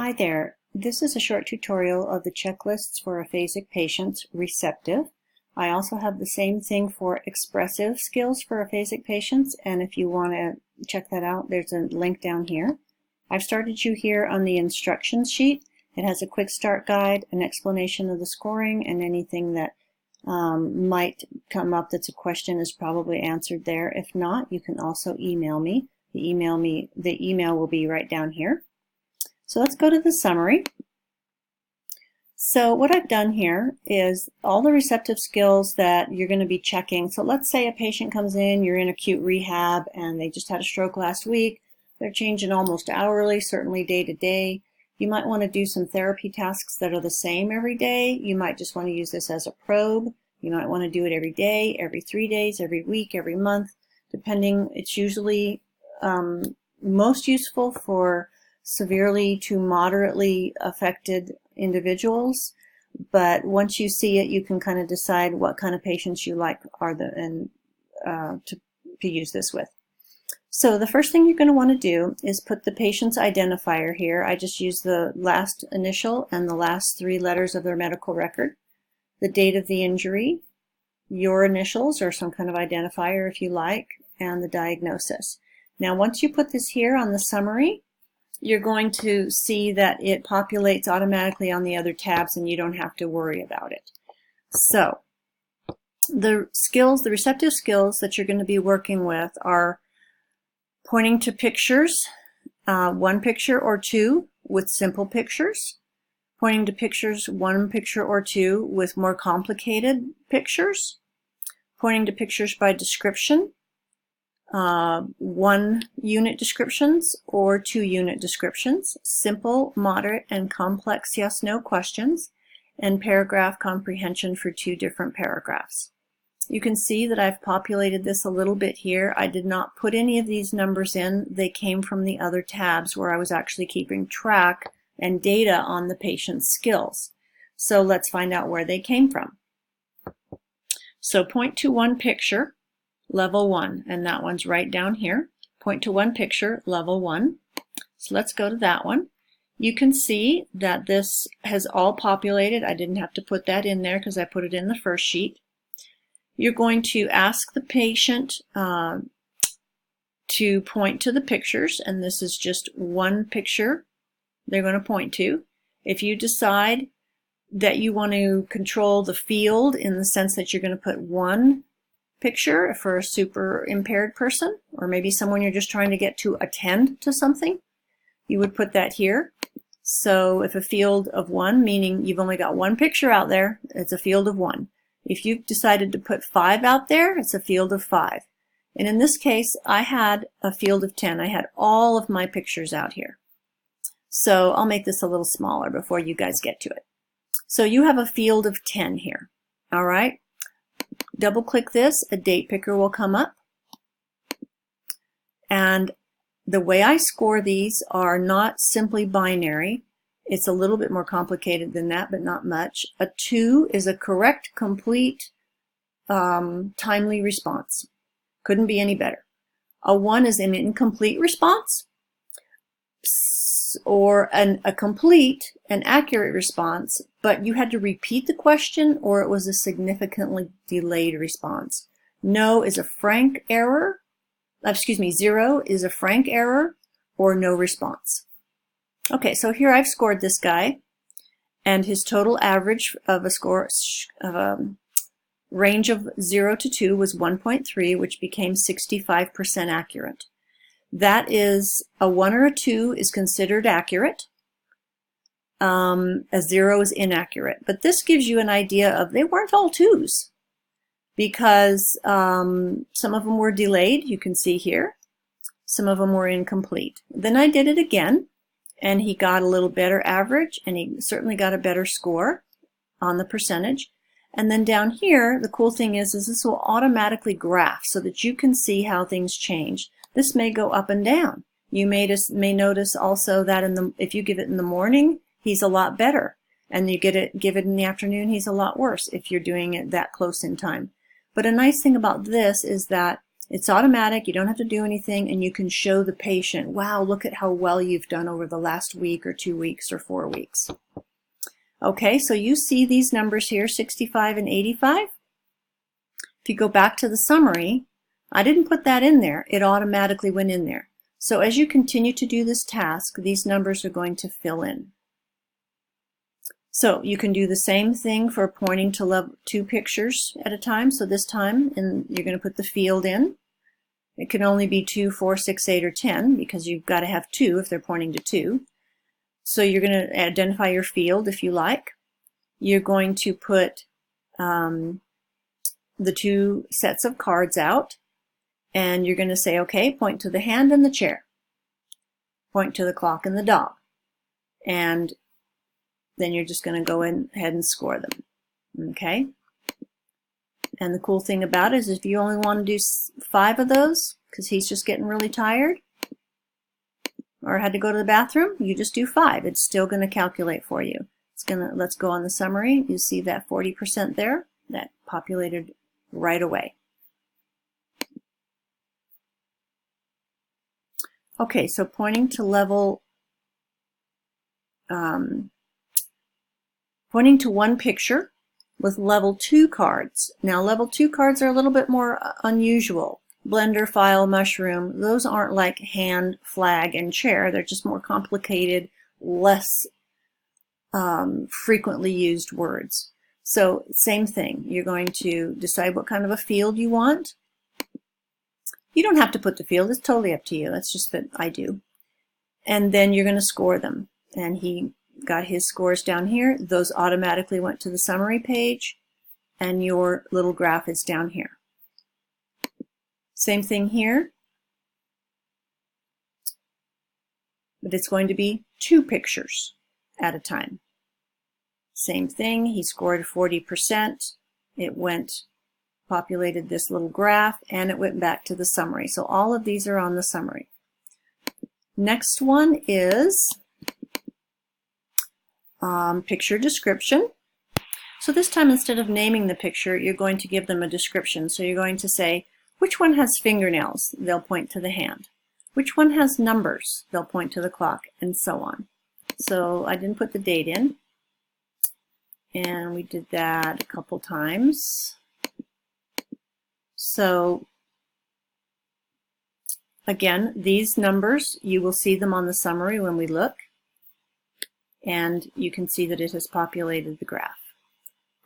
Hi there. This is a short tutorial of the checklists for aphasic patients, receptive. I also have the same thing for expressive skills for aphasic patients, and if you want to check that out, there's a link down here. I've started you here on the instructions sheet. It has a quick start guide, an explanation of the scoring, and anything that might come up that's a question is probably answered there. If not, you can also email me. The email will be right down here. So let's go to the summary. So what I've done here is all the receptive skills that you're going to be checking. So let's say a patient comes in, you're in acute rehab, and they just had a stroke last week. They're changing almost hourly, certainly day to day. You might want to do some therapy tasks that are the same every day. You might just want to use this as a probe. You might want to do it every day, every 3 days, every week, every month, depending. It's usually most useful for severely to moderately affected individuals, but once you see it, you can kind of decide what kind of patients you like to use this with. So the first thing you're going to want to do is put the patient's identifier here. I just use the last initial and the last 3 letters of their medical record, the date of the injury, your initials or some kind of identifier if you like, and the diagnosis. Now once you put this here on the summary, you're going to see that it populates automatically on the other tabs and you don't have to worry about it. So the skills, the receptive skills that you're going to be working with are pointing to pictures, 1 picture or 2 with simple pictures, pointing to pictures, 1 picture or 2 with more complicated pictures, pointing to pictures by description, 1 unit descriptions or 2 unit descriptions, simple, moderate, and complex yes/no questions, and paragraph comprehension for 2 different paragraphs. You can see that I've populated this a little bit here. I did not put any of these numbers in. They came from the other tabs where I was actually keeping track and data on the patient's skills. So let's find out where they came from. So point to 1 picture, level 1, and that one's right down here. Point to 1 picture, level 1. So let's go to that one. You can see that this has all populated. I didn't have to put that in there because I put it in the first sheet. You're going to ask the patient to point to the pictures, and this is just 1 picture they're going to point to. If you decide that you want to control the field in the sense that you're going to put 1 picture for a super impaired person, or maybe someone you're just trying to get to attend to something, you would put that here. So if a field of 1, meaning you've only got 1 picture out there, it's a field of 1. If you've decided to put 5 out there, it's a field of 5. And in this case, I had a field of 10. I had all of my pictures out here. So I'll make this a little smaller before you guys get to it. So you have a field of 10 here. All right. Double click this, a date picker will come up. And the way I score these are not simply binary. It's a little bit more complicated than that, but not much. A 2 is a correct, complete, timely response. Couldn't be any better. A 1 is an incomplete response, or a complete, an accurate response, but you had to repeat the question or it was a significantly delayed response. No is a frank error. 0 is a frank error or no response. Okay, so here I've scored this guy, and his total average of a score of a range of 0 to 2 was 1.3, which became 65% accurate. That is, a 1 or a 2 is considered accurate. A 0 is inaccurate. But this gives you an idea of they weren't all 2s, because some of them were delayed, you can see here. Some of them were incomplete. Then I did it again, and he got a little better average, and he certainly got a better score on the percentage. And then down here, the cool thing is this will automatically graph so that you can see how things change. This may go up and down. You may notice also that if you give it in the morning, he's a lot better. And you give it in the afternoon, he's a lot worse if you're doing it that close in time. But a nice thing about this is that It's automatic, you don't have to do anything, and you can show the patient, wow, look at how well you've done over the last week or 2 weeks or 4 weeks. Okay, so you see these numbers here, 65 and 85. If you go back to the summary, I didn't put that in there, it automatically went in there. So as you continue to do this task, these numbers are going to fill in. So you can do the same thing for pointing to level 2 pictures at a time. So this time, you're going to put the field in. It can only be 2, 4, 6, 8, or 10 because you've got to have 2 if they're pointing to 2. So you're going to identify your field if you like. You're going to put the 2 sets of cards out, and you're going to say, okay, point to the hand and the chair. Point to the clock and the dog. And then you're just going to go ahead and score them. Okay? And the cool thing about it is if you only want to do 5 of those, because he's just getting really tired, or had to go to the bathroom, you just do 5. It's still going to calculate for you. Let's go on the summary. You see that 40% there? That populated right away. Okay, so pointing to level, pointing to one picture with level 2 cards. Now level 2 cards are a little bit more unusual. Blender, file, mushroom, those aren't like hand, flag, and chair. They're just more complicated, less frequently used words. So same thing. You're going to decide what kind of a field you want. You don't have to put the field. It's totally up to you. That's just that I do. And then you're going to score them. And he got his scores down here. Those automatically went to the summary page. And your little graph is down here. Same thing here. But it's going to be 2 pictures at a time. Same thing. He scored 40%. It populated this little graph, and it went back to the summary. So all of these are on the summary. Next one is picture description. So this time, instead of naming the picture, you're going to give them a description. So you're going to say, which one has fingernails? They'll point to the hand. Which one has numbers? They'll point to the clock, and so on. So I didn't put the date in, and we did that a couple times. So again, these numbers, you will see them on the summary when we look, and you can see that it has populated the graph.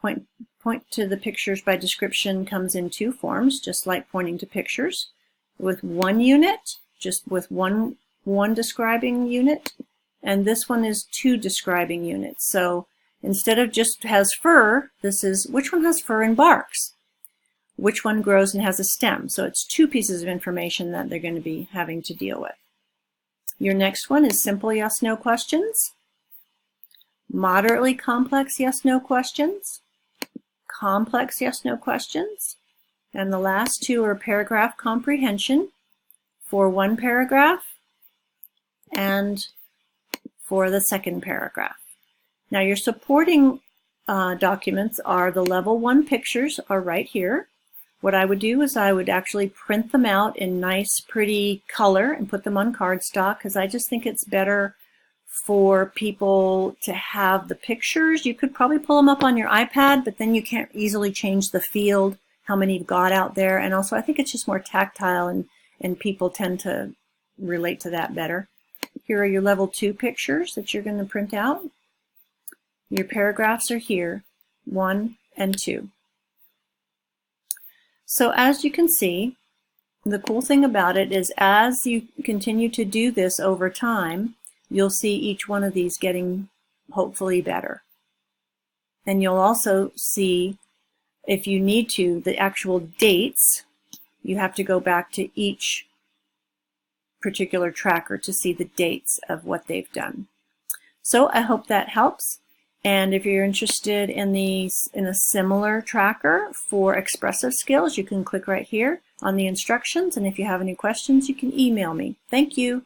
Point to the pictures by description comes in 2 forms, just like pointing to pictures, with 1 unit, just with one describing unit, and this one is 2 describing units. So instead of just has fur, this is which one has fur and barks? Which one grows and has a stem? So it's 2 pieces of information that they're going to be having to deal with. Your next one is simple yes-no questions, moderately complex yes-no questions, complex yes-no questions, and the last 2 are paragraph comprehension for 1 paragraph and for the 2nd paragraph. Now your supporting documents are the level 1 pictures are right here. What I would do is I would actually print them out in nice, pretty color and put them on cardstock, because I just think it's better for people to have the pictures. You could probably pull them up on your iPad, but then you can't easily change the field, how many you've got out there. And also I think it's just more tactile, and people tend to relate to that better. Here are your level 2 pictures that you're going to print out. Your paragraphs are here, 1 and 2. So as you can see, the cool thing about it is as you continue to do this over time, you'll see each one of these getting hopefully better. And you'll also see, if you need to, the actual dates. You have to go back to each particular tracker to see the dates of what they've done. So I hope that helps. And if you're interested in a similar tracker for expressive skills, you can click right here on the instructions. And if you have any questions, you can email me. Thank you.